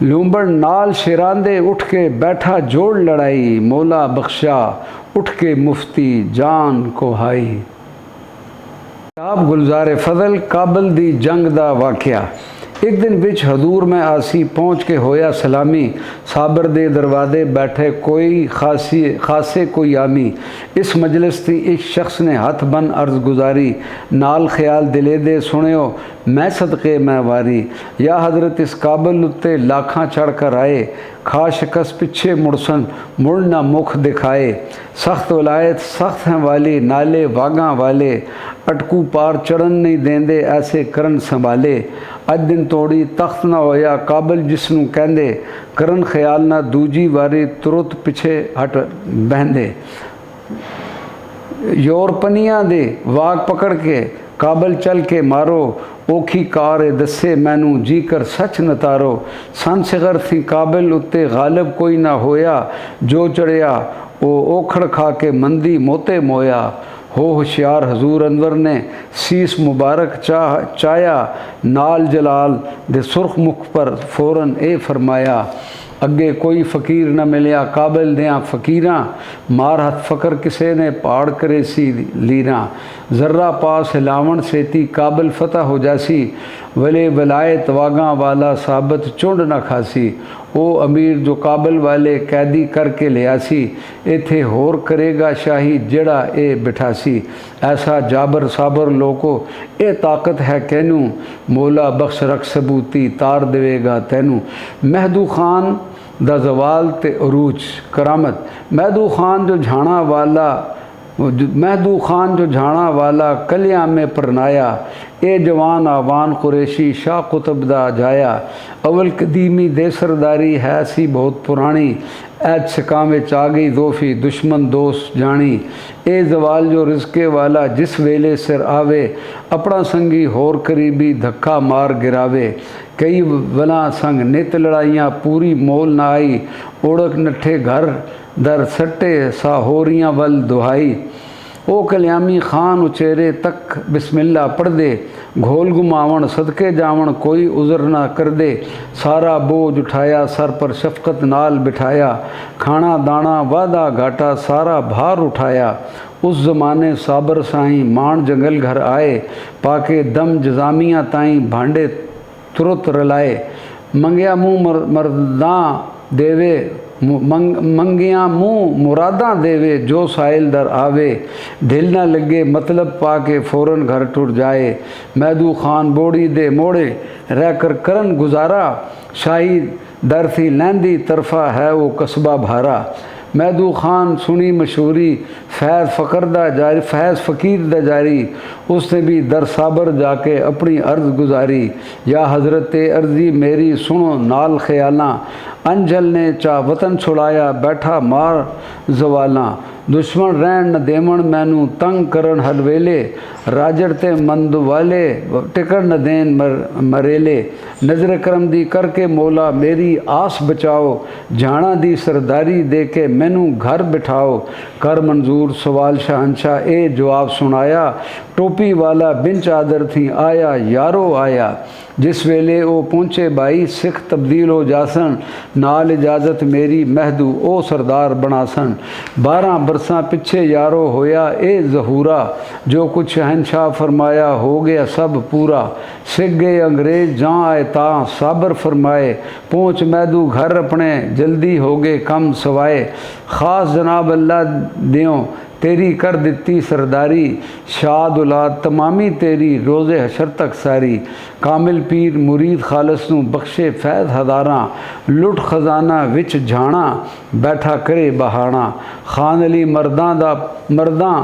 लूंबड़ नाल शेरांदे उठ के बैठा जोड़ लड़ाई, मौला बख्शा उठ के मुफ्ती जान को हाई। किताब गुलजार फजल काबल दी जंग दा वाक़या। एक दिन विच हजूर में आसी पहुँच के होया सलामी, साबर दे दरवाजे बैठे कोई खासे कोई आमी। इस मजलिस थी एक शख्स ने हथ बन अर्ज गुजारी, नाल ख्याल दिले दे सुनियो मैं सदके मैं वारी। या हजरत इस काबल उत्ते लाखां चढ़ कर आए, खा शिकस पिछे मुड़सन मुड़ ना मुख दिखाए। सख्त वलायत सख्त हैं वाली, नाले वागा वाले, अटकू पार चढ़न नहीं देंदे ऐसे करन संभाले। अज दिन तोड़ी तख्त ना होया काबल जिसनू कहंदे, करन ख्याल ना दूजी वारी तुरत पिछे हट बहंदे। यूरोपनिया दे वाग पकड़ के काबल चल के मारो, औखी कार दसे मैनू जी कर सच नतारो। सन सिगर थी काबिल उत्ते गालिब कोई ना होया, जो चढ़िया वो ओखड़ खा के मंदी मोते मोया। हो होशियार हजूर अनवर ने सीस मुबारक चाया, नाल जलाल दे सुर्ख मुख पर फौरन ए फरमाया। अगे कोई फ़कीर न मिलिया काबिल दियाँ फ़कीरां, मार हथ फ़कर किसे ने पाड़ करे सी लीरां। ज़र्रा पास हिलावण सेती काबिल फ़तह हो जासी, वले वलायत वागा वाला साबत चुंड न खासी। ओ अमीर जो काबिल वाले कैदी करके लियासी, इथे होर करेगा शाही जड़ा ए बिठासी। ऐसा जाबर साबर लोको ए ताकत है कैनू, मौला बख्श रख सबूती तार देवेगा तैनू। महदू खान दा जवाल ते अरूज करामत। महदू खान जो झाणा वाला कलिया में परनाया, ए जवान आवान कुरैशी शाह कुतुब दा जाया। अवल कदीमी दे सरदारी है सी बहुत पुरानी, ऐज सकाम आ गई दोफी दुश्मन दोस्त जानी। ए जवाल जो रिज़्क़े वाला जिस वेले सिर आवे, अपना संगी होर करीबी धक्का मार गिरावे। कई वला संग नित लड़ाइयाँ पूरी मोल ना आई, ओढ़क नठे घर दर सट्टे सा होरियाँ वल दुहाई। ओ कल्यामी खान उचेरे तक बिस्मिल्ला पढ़ दे, घोल घुमावण सदके जावण कोई उज़र ना कर दे। सारा बोझ उठाया सर पर शफ़क़त नाल बिठाया, खाना दाना वादा घाटा सारा भार उठाया। उस ज़माने साबर साईं मान जंगल घर आए, पाके दम जजामिया ताईं भांडे तुरत रलाए। मंगिया मुँह मरदां देवे मंगिया मुँह मुरादा देवे, जो साइल दर आवे ढिल ना लगे मतलब पाके फ़ौरन घर टुट जाए। महदू खान बोड़ी दे मोड़े रह कर करन गुजारा, शाही दर थी लैंदी तरफा है वो कस्बा भारा। महदू खान सुनी मशहूरी फैज़ फ़कीर दा जारी, उसने भी दर साबर जाके अपनी अर्ज़ गुजारी। या हज़रत अर्ज़ी मेरी सुनो नाल ख्यालां, अंजल ने चा वतन छुड़ाया बैठा मार जवालां। दुश्मन रहन न देवण मैनू तंग करन हर वेले, राजड़ ते मंद वाले टिकड़ न देन मरेले। नज़र करम दी करके मौला मेरी आस बचाओ, जाना दी सरदारी दे के मैनू घर बिठाओ। कर मंजूर सवाल शहंशाह ए जवाब सुनाया, टोपी वाला बिन चादर थी आया यारो आया। जिस वेले ओ पहुँचे भाई सिख तब्दील हो जासन, नाल इजाज़त मेरी महदू ओ सरदार बनासन। 12 बरसां पिछे यारो होया ए ज़हूरा, जो कुछ शहंशाह फरमाया हो गया सब पूरा। सिख गए अंग्रेज़ जहाँ आए तां साबर फरमाए, पहुँच महदू घर अपने जल्दी हो गए कम सवाए। ख़ास जनाब अल्लाह दियों तेरी कर दिती सरदारी, शाद औलाद तमामी तेरी रोज़े हशर तक सारी। कामिल पीर मुरीद खालस नू बख्शे फैज़ हज़ारां, लुट खजाना विच झाणा बैठा करे बहाना। खान अली मर्दां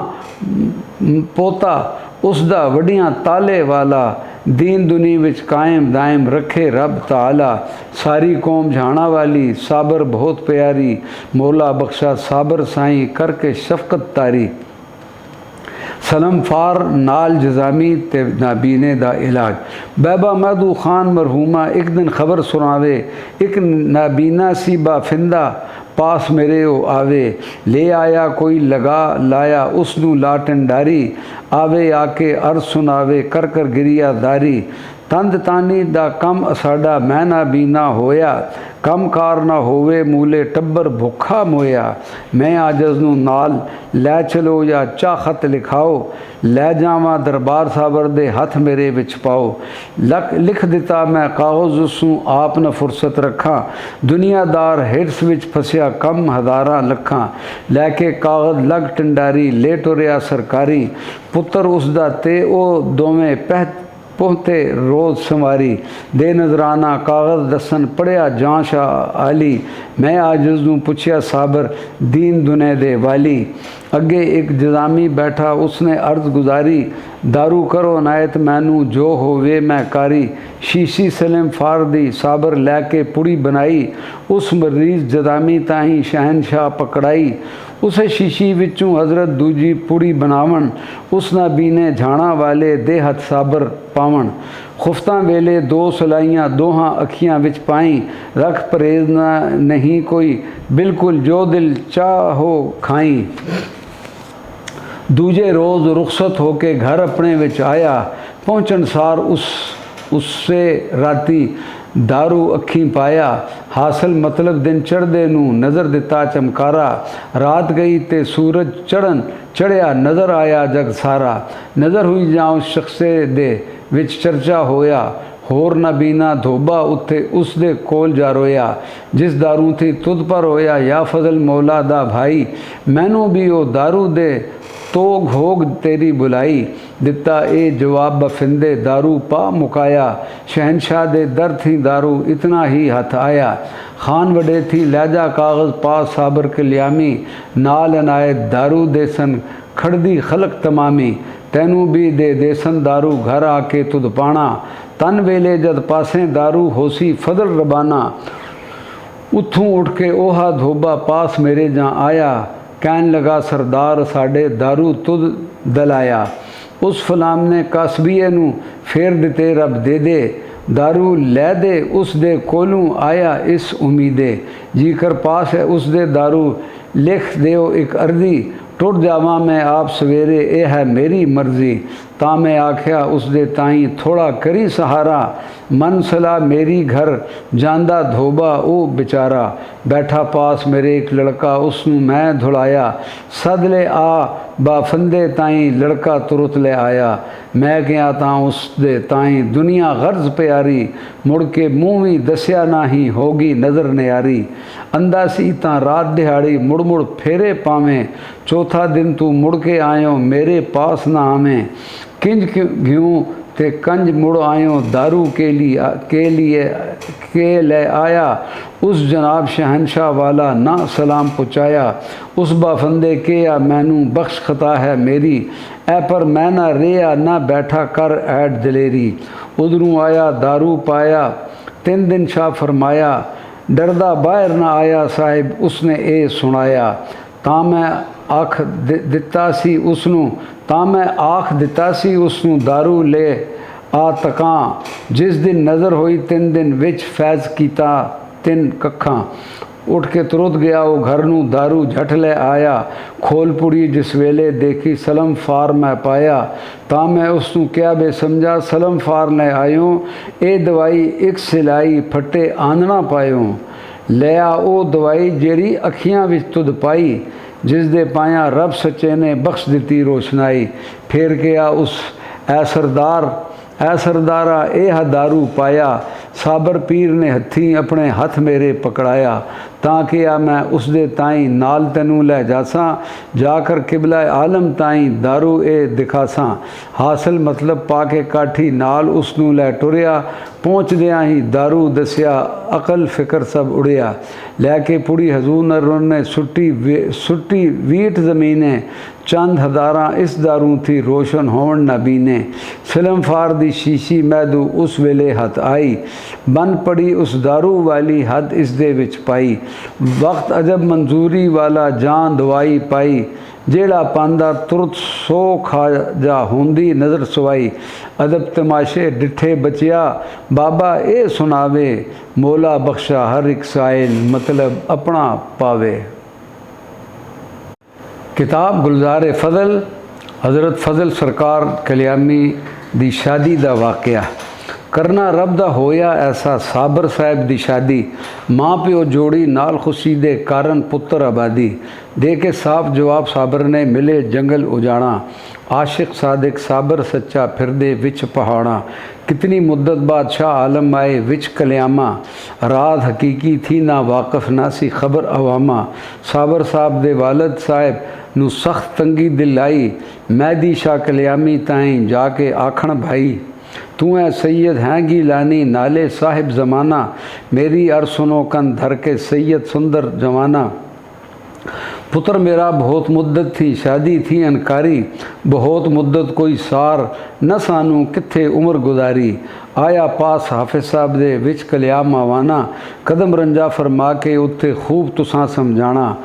पोता उसदा वड्डियां ताले वाला, दीन दुनी विच कायम दायम रखे रब ताला। सारी कौम झाणा वाली साबर बहुत प्यारी, मौला बख्शा साबर साईं करके शफ़क़त तारी। सलम फार नाल जजामी ते नाबीने दा इलाज। बाबा महदू खान मरहूमा एक दिन खबर सुनावे, एक नाबीना सी बाफिंदा पास मेरे ओ आवे। ले आया कोई लगा लाया उसनू लाटन डारी, आवे आके अर्ज सुनावे कर कर गिरिया दारी। तंद तानी दा कम साडा मैं बीना होया, कम कार ना होवे मूले टब्बर भुखा मोया। मैं आजज़ नूं नाल लै चलो या चाह खत लिखाओ, लै जावां दरबार साबर दे हथ मेरे विच पाओ। लिख दिता मैं कागज़ उसू आप न फुरसत रखा, दुनियादार हिरस विच फसिया कम हज़ारां लखां। लैके कागज़ लग टंडारी ले टुरिया सरकारी, पुत्र उसदा ते ओ दोवें पहुँचे रोज़ संवारी। दे नजराना कागज़ दसन पढ़िया जां शाह आली, मैं आजिज़ नूं पुछया साबर दीन दुने दे वाली। अगे एक जजामी बैठा उसने अर्ज़ गुजारी, दारू करो नायत मैनू जो होवे मैं कारी। शीशी सलेम फार दी साबर लैके पुड़ी बनाई, उस मरीज़ जजामी ताहीं शहनशाह पकड़ाई। उसे शीशी विचों हज़रत दूजी पुड़ी बनावन, उस ना बीने झाणा वाले दे हथ साबर पावन। खुफ्तां वेले दो सलाइयां दोहां अखियां विच पाई, रख परहेज़ ना नहीं कोई बिल्कुल जो दिल चाहो खाई। दूजे रोज़ रुखसत होके घर अपने विच आया, पहुँचन सार उससे राती दारू अखीं पाया। हासिल मतलब दिन चढ़दे नूं नज़र दिता चमकारा, रात गई ते सूरज चढ़िया नज़र आया जग सारा। नज़र हुई जां उस शख्से दे विच चर्चा होया, होर न बीना धोबा उत्थे उस दे कोल जा रोया। जिस दारू थी तुद पर होया या फजल मौला दा भाई, मैनू भी ओ दारू दे तो घोग तेरी बुलाई। दिता ए जवाब बफिंदे दारू पा मुकाया, शहनशाह दे दर थी दारू इतना ही हथ आया। खान वडे थी लहजा कागज़ पा साबर कल्यामी, नाल अनायत दारू देसन खड़दी खलक तमामी। तैनू भी दे देसन दारू घर आके तुद पाना, तन वेले जद पासें दारू होसी फजल रबाना। उथों उठ के ओहा धोबा पास मेरे जा आया, कहन लगा सरदार साडे दारू तुद दलाया। उस फलाम ने कासबीए नूं फेर दिते रब दे दे, दारू लै दे उस दे कोलों आया इस उम्मीदे। जीकर पास है उस दे दारू लिख देओ एक अर्जी, टुट जावां मैं आप सवेरे ए है मेरी मर्जी। तां मैं आख्या उस दे ताईं थोड़ा करी सहारा, मन सला मेरी घर जांदा धोबा ओ बेचारा। बैठा पास मेरे एक लड़का उसनूं मैं धुलाया, सद ले आ बाफंदे ताईं लड़का तुरत ले आया। मैं गया तां उस दे ताईं दुनिया गर्ज प्यारी, मुड़ के मूँह भी दसिया ना ही होगी नज़र न्यारी। अंदा सी तां रात दिहाड़ी मुड़ मुड़ फेरे पावें, चौथा दिन तू मुड़ के आयो मेरे पास ना आवें। किंज घियूँ ते कंज मुड़ आयो दारू के लिए के ले आया। उस जनाब शहनशाह वाला ना सलाम पुचाया, उस बाफंदे के या मैनू बख्श खता है मेरी। ए पर मैं ना रेया ना बैठा कर ऐड दलेरी। उधरों आया दारू पाया 3 दिन शाह फरमाया, डरदा बाहर ना आया साहिब उसने ए सुनाया। तां मैं आख दिता सी उसनूं दारू ले आ तकां। जिस दिन नज़र होई 3 दिन विच फैज़ कीता 3 कखां। उठ के तुरत गया वो घर नूं दारू झट ले आया, खोल पुड़ी जिस वेले देखी सलम फार मैं पाया। तां मैं उसनूं क्या बेसमझा सलम फार ले आयो, ए दवाई एक सिलाई फटे आंदना पायो। ले आ ओ दवाई जेड़ी अखियां विच तुद पाई, जिस दे पाया रब सच्चे ने बख्श दिती रोशनाई। फिर गया उस ऐ सरदारा ए दारू पाया, साबर पीर ने हथी अपने हथ मेरे पकड़ाया। तां किया मैं उस दे ताईं नाल तैनू लै जासां, जाकर किबला आलम ताईं दारू ए दिखासां। हासिल मतलब पाके काठी नाल उसनू लै टुरिया, पहुँचदियां ही दारू दसिया अकल फिक्र सब उड़िया। लैके पुड़ी हजूर नर ने सुट्टी वीट ज़मीने, चंद हज़ारां इस दारू थी रोशन होवन नबीने। फिल्म फार दी शीशी मैदू उस वेले हथ आई, बन पड़ी उस दारू वाली हद इस दे विच पाई। वक्त अजब मंजूरी वाला जान दवाई पाई, जेड़ा पांदा तुरत सो खाजा होंदी नज़र सवाई। अदब तमाशे डिठे बचिया बाबा ए सुनावे, मौला बख्शा हर एक साइल मतलब अपना पावे। किताब गुलजार फजल हज़रत फजल सरकार कल्यामी दी शादी दा वाक़या। करना रब दा होया ऐसा साबर साहिब दी शादी, माँ प्यो जोड़ी नाल खुशी दे कारण पुत्र आबादी। दे के साफ जवाब साबर ने मिले जंगल उजाड़ा, आशिक सादिक साबर सच्चा फिरदे विच पहाड़ा। कितनी मुद्दत बाद शाह आलम आए विच कल्यामा, रात हकीकी थी ना वाकफ ना सी खबर अवामा। साबर साहब दे वालद साहिब नू सख्त तंगी दिल आई, मैदी शाह कल्यामी ताईं जाके आखण भाई। तू है सैयद हैं गिलानी नाले साहिब ज़माना, मेरी अरसुनो कन धर के सैयद सुंदर जवाना। पुत्र मेरा बहुत मुद्दत थी शादी थी अनकारी, बहुत मुद्दत कोई सार न सानू किथे उम्र गुजारी। आया पास हाफिज साहब दे विच कल्याम आवाना, कदम रंजा फरमा के उत्थे खूब तुसां समझाना।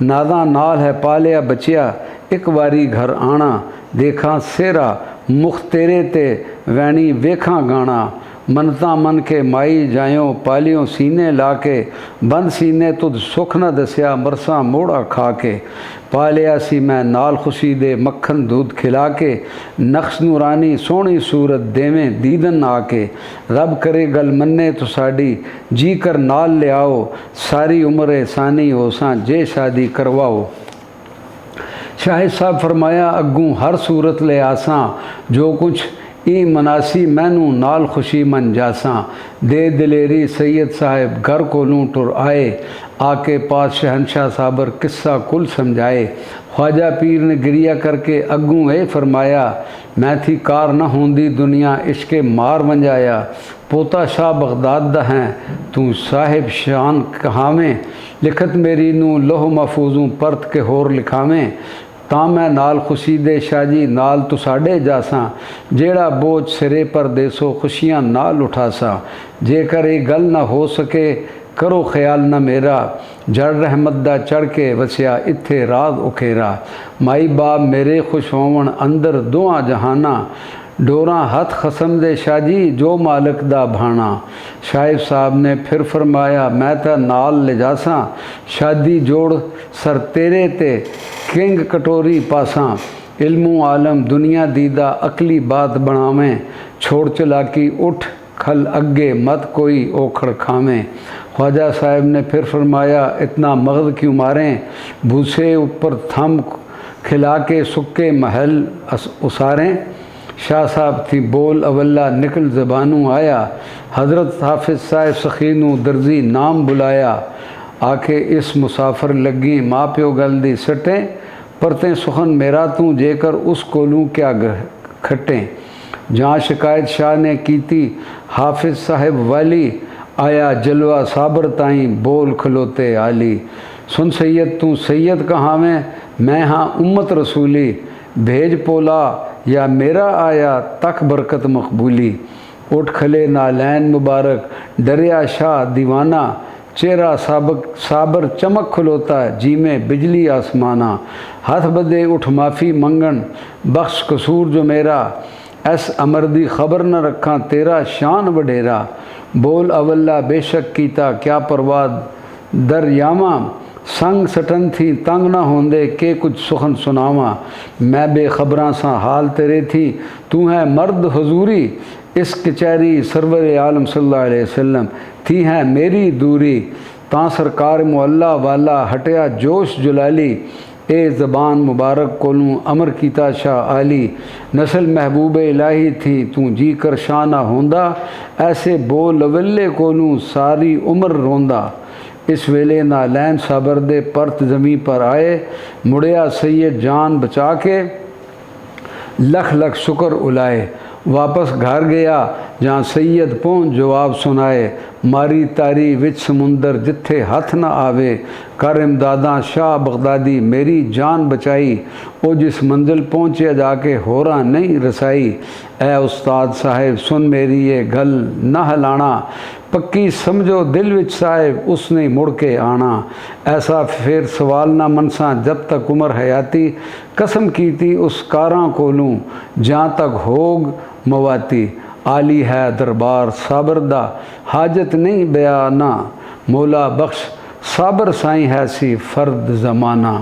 नादा नाल है पालिया बचिया एक वारी घर आना, देखा सेरा मुख तेरे ते वैनी वेखा गाना। मनता मन के माई जायो पालियों सीने लाके, बंद सीने तुद सुख न दसिया मरसा मोड़ा खा के। पालिया सी मैं नाल खुशी दे मक्खन दूध खिला के, नक्श नूरानी सोहनी सूरत देवें दीदन आके। रब करे गल मन्ने तो साड़ी जी कर नाल ले आओ, सारी उम्र एहसानी होसां जे शादी करवाओ। शाहिद साहब फरमाया अग्गू हर सूरत ले आसां, जो कुछ ई मनासी मैनू नाल खुशी मन जासां। दे दिलेरी सैयद साहिब घर कोलूं टुर आए, आके पास शहनशाह साबर किस्सा कुल समझाए। ख्वाजा पीर ने गिरिया करके अग्गू ए फरमाया, मैं थी कार न होंदी दुनिया इश्के मार वंजाया। पोता शाह बगदाद दा हैं तू साहिब शान कहावें, लिखत मेरी नू लोह महफूजों परत के होर लिखावें। ਤਾਂ मैं नाल खुशी दे शाजी नाल तुसाडे जासां, जेड़ा बोझ सिरे पर देसो खुशियां नाल उठासा। जेकर ये गल ना हो सके करो ख्याल न मेरा, जड़ रहमत दा चढ़ के वसिया इत्थे राज उखेरा। माई बाप मेरे खुश होवन अंदर दुआ जहाना, डोरा हथ खसम दे शाजी जो मालिक दा भाना। शाहिब साहब ने फिर फरमाया मैं तो नाल ले जासा, शादी जोड़ सर तेरे ते किंग कटोरी पासा। इल्मू आलम दुनिया दीदा अकली बात बनावें, छोड़ चलाकी उठ खल अगे मत कोई ओखड़ खावें। ख्वाजा साहब ने फिर फरमाया इतना मगज़ क्यों मारें, भूसे ऊपर थम खिला के सुक्के महल उसारें। शाह साहब थी बोल अवल्ला निकल ज़बानू आया, हज़रत हाफिज साहब सखीनू दर्जी नाम बुलाया। आके इस मुसाफिर लगी माँ प्यो गल दी सटें, परतें सुखन मेरा तू जेकर उस कोलू क्या खटें। जहाँ शिकायत शाह ने कीती हाफिज साहब वाली, आया जलवा साबर ताई बोल खलोते आली। सुन सैयद तू सैयद कहावें, मैं हाँ उम्मत रसूली, भेज पोला या मेरा आया तक बरकत मकबूली। उठ खले नालैन मुबारक डरिया शाह दीवाना, चेहरा साबर चमक खलोता जी में बिजली आसमाना। हाथ बदे उठ माफ़ी मंगन बख्श कसूर जो मेरा, ऐस अमर दी खबर न रखा तेरा शान वडेरा। बोल अवल्ला बेशक कीता क्या परवाद दरयावा, संग सटन थी तंग ना होंदे के कुछ सुखन सुनावा। मैं बेखबरां सा हाल तेरे थी तू है मर्द हजूरी, इस कचहरी सरवर आलम सल्लल्लाहु अलैहि वसल्लम थी है मेरी दूरी। ता सरकार मुअल्ला वाला हटिया जोश जुलाली, ए ज़बान मुबारक कोलूं अमर कीता शाह आली। नस्ल महबूब इलाही थी तू जी कर शाह ना होंदा, ऐसे बोल अवल्ले कोलूं सारी उम्र रोंदा। इस वेले नालैन साबर दे परत ज़मीं पर आए, मुड़िया सैयद जान बचा के लख लख शुक्र उलाए। वापस घर गया जहाँ सैयद पहुँच जवाब सुनाए, मारी तारी विच समुंदर जिथे हथ न आवे। कर इमदादा शाह बगदादी मेरी जान बचाई, ओ जिस मंजिल पहुँचे जाके होरा नहीं रसाई। ए उस्ताद साहिब सुन मेरी ये गल न हलाना, पक्की समझो दिल विच साहिब उसने मुड़ के आना। ऐसा फिर सवाल ना मनसा जब तक उम्र हयाती, कसम की थी उस कारा कोलूं जहाँ तक होग मवाती। आली है दरबार साबर दा हाजत नहीं बयाना, मौला बख्श साबर साईं है सी फर्द ज़माना।